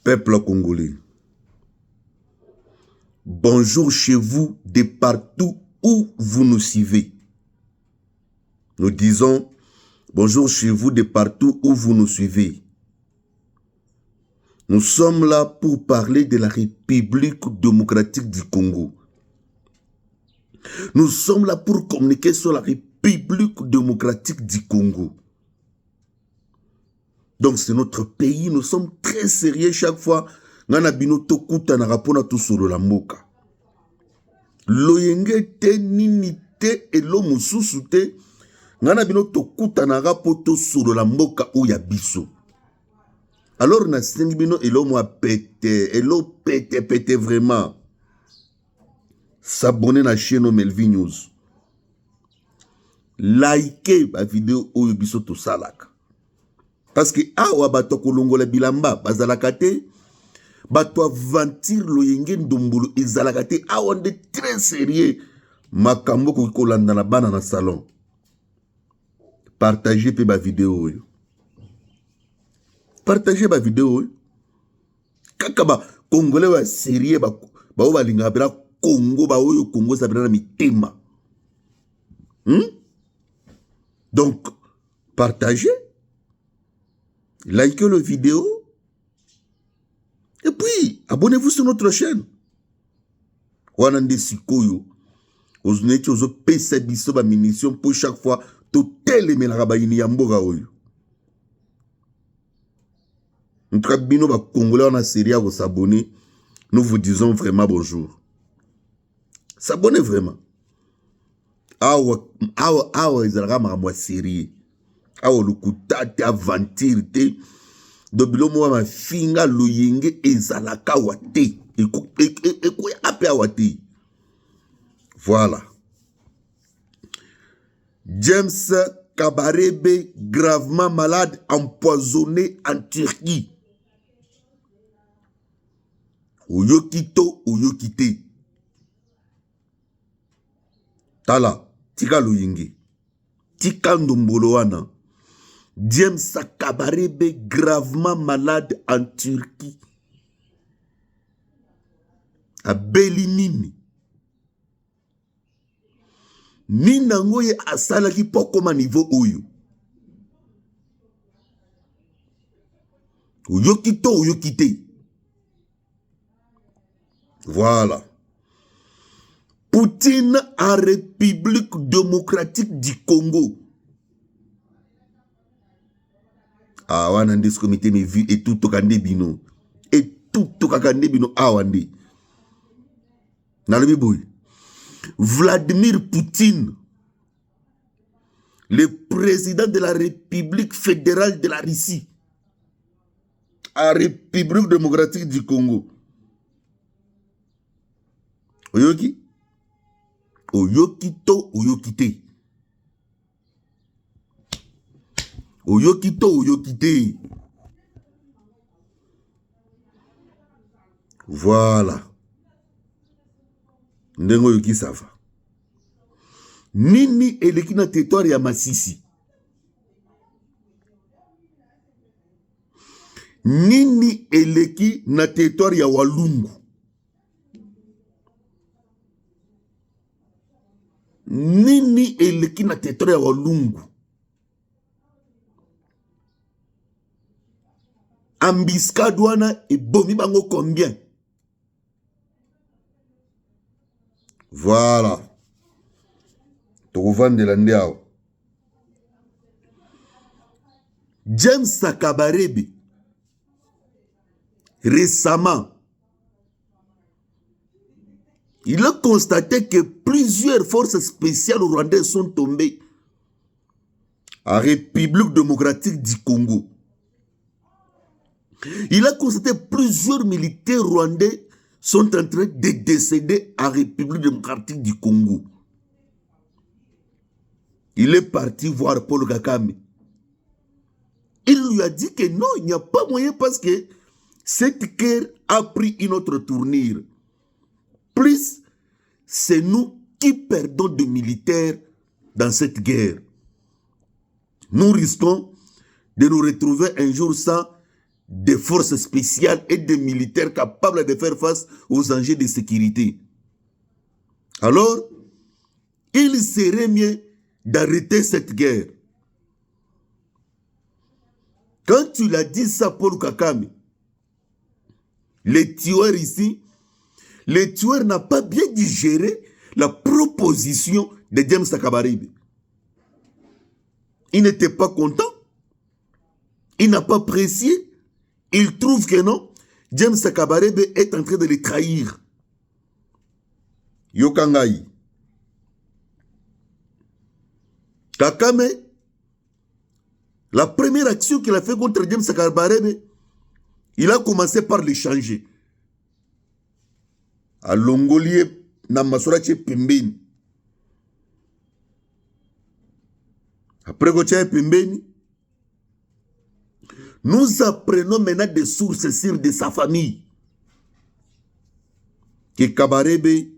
Peuple congolais, bonjour chez vous de partout où vous nous suivez. Nous disons bonjour chez vous de partout où vous nous suivez. Nous sommes là pour parler de la République démocratique du Congo. Nous sommes là pour communiquer sur la République démocratique du Congo. Donc c'est notre pays, nous sommes très sérieux chaque fois. Ngana bino tokuta na rapona tout sur la moka. Loyenge te nini te elo mususu te. Ngana bino tokuta na rapoto sur la moka ou ya biso. Alors na sengi bino elo moi pété, elo pété vraiment. S'abonner na chaîne Melvin News. Likez la vidéo ou biso to salaka. Parce que awa bato kolongola bilamba bazalaka te, bato aventir loyenge ndombolo ezalaka te, awa nde très sérieux makambo kolanda na bana na salon. Partagez pe ba vidéo oyo. Partagez ba vidéo oyo. Kaka ba congolais wa sérieux ba oba linga bela Congo ba oyo Congo sa bela mitema. Donc partagez. Likez la vidéo. Et puis, abonnez-vous sur notre chaîne. Wanande sikoyo. Ozneti ozo pesa biso ba munition pour chaque fois to telemelaka ba ini yamboka oyo. Ntra bino ba congolais wana série à s'abonner. Nous vous disons vraiment bonjour. S'abonnez vraiment. Awa izalaka makambo série. Awa lukutate aventure te dobilo mo ma finga loyenge ezalaka wate ekoya ape awate. Voilà. James Kabarebe gravement malade empoisonné en Turquie. Oyokito oyokite. Tala tika loyenge. Tika ndombolo wana. James Kabarebe gravement malade en Turquie. A Belinini. Ninango ye asalaki pokoma niveau oyo. Oyokito oyokite. Voilà. Poutine en République démocratique du Congo. Awana ndes comité me vu et tout tokande bino. Et tout tokande bino awande. Nalobi boy. Vladimir Poutine, le président de la République fédérale de la Russie, à République démocratique du Congo. Oyoki? Oyokito oyokite. Oyokito oyokite. Voilà. Ndengo yoki sava. Nini eleki na territoire ya Masisi. Nini eleki na territoire ya Walungu. Nini eleki na territoire ya Walungu. Ambiscade wana ebomi bango combien? Voilà. Tokovande la ndeao. James Kabarebe, récemment, il a constaté que plusieurs forces spéciales rwandaises sont tombées en République démocratique du Congo. Il a constaté que plusieurs militaires rwandais sont en train de décéder en République démocratique du Congo. Il est parti voir Paul Kagame. Il lui a dit que non, il n'y a pas moyen parce que cette guerre a pris une autre tournure. Plus, c'est nous qui perdons des militaires dans cette guerre. Nous risquons de nous retrouver un jour sans des forces spéciales et des militaires capables de faire face aux enjeux de sécurité. Alors, il serait mieux d'arrêter cette guerre. Quand tu l'as dit ça, Paul Kagame, les tueurs ici, les tueurs n'ont pas bien digéré la proposition de James Kabarebe. Il n'était pas content. Il n'a pas apprécié. Il trouve que non, James Kabarebe est en train de les trahir. Yokangai. Kagame, la première action qu'il a fait contre James Kabarebe, il a commencé par les changer. À Longolie, Namasorache Pimbeni. Après Gotia Pimbeni, nous apprenons maintenant des sources sûres de sa famille que Kabarebe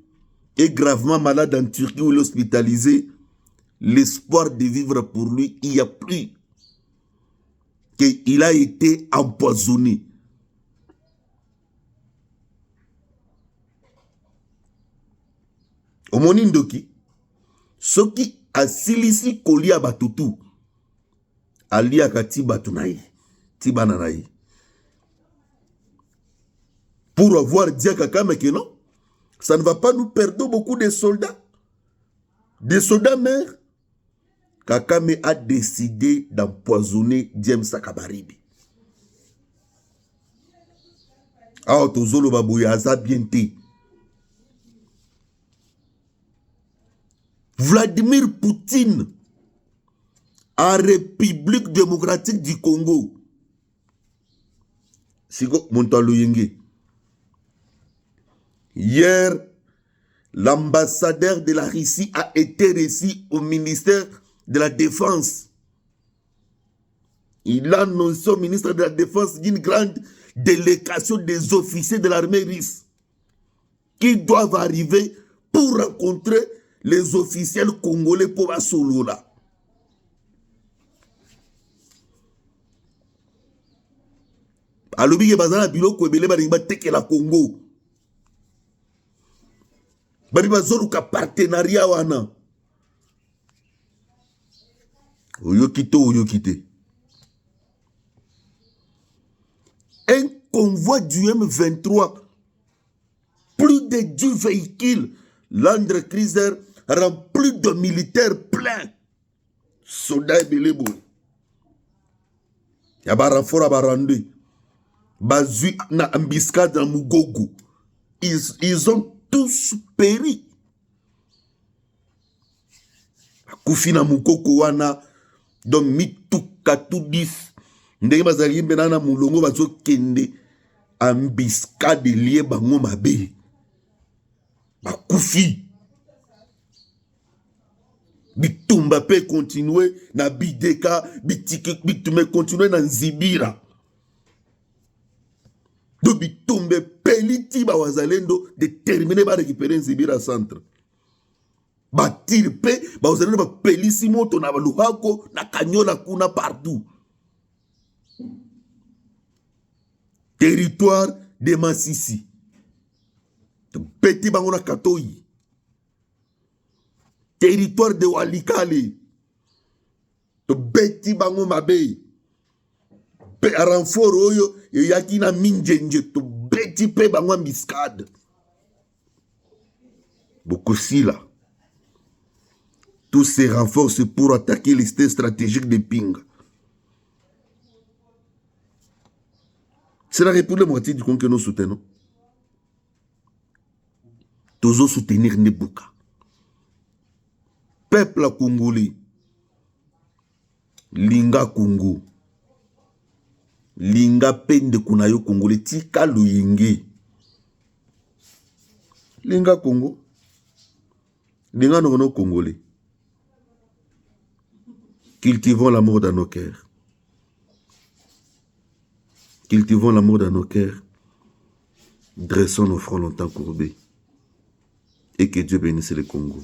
est gravement malade en Turquie où il est hospitalisé. L'espoir de vivre pour lui, il n'y a plus. Qu'il a été empoisonné. Omoni ndoki, soki asilisi kolia batutu, alia kati batunai, tibananaï. Pour avoir dit à Kagame que non, ça ne va pas nous perdre beaucoup de soldats. Des soldats mères. Kagame a décidé d'empoisonner James Kabarebe. Ah, tozolo babouya aza bienté. Vladimir Poutine, en République démocratique du Congo. Sigo Montalo Yenge. Hier, l'ambassadeur de la Russie a été reçu au ministère de la Défense. Il a annoncé au ministre de la Défense d'une grande délégation des officiers de l'armée russe qui doivent arriver pour rencontrer les officiels congolais pour Asolola. Alobi ke bazana biloko ebele balinga teke la Congo. Bari bazolu ka partenariat wana. Oyokite. Un convoi du M23, plus de 10 véhicules, Land Cruiser remplis de militaires pleins. Soldats et belébou. Yaba renfort à Barandé. Bazui na embuscade dans Mugogo. Ils ont tous péri. Koufi na Mukoko wana. Donc mituka tout 10. Ndenge bazali benana mulongo bazo kende. Embuscade lié bango mabe. Bakoufi. Bitumba peut continuer na Bideka, Bitume continuer na Nzibira. Donc Bitumbe peliti ba wazalendo déterminé ba récupérer Nzibira centre. Batir pe ba wazalendo ba pelisi moto na Luhako na Kanyola kuna partout. Territoire de Massissi. Petit bango na Katoyi. Territoire de Walikale. To beti bango mabe. Pe renfort oyo yaki na minjenje to beti pe bango miskade. Bokosila. Tous ces renforts c'est pour attaquer les stades stratégiques de Pinga. C'est la République démocratique du Congo que nous soutenons. Tous soutenir Nebuka. Peuple congolais, linga Congo, linga pende kunayo congolais, tika luyingi, linga Congo, linga nono congolais. Cultivons l'amour dans nos cœurs. Cultivons l'amour dans nos cœurs. Dressons nos fronts longtemps courbés. Et que Dieu bénisse le Congo.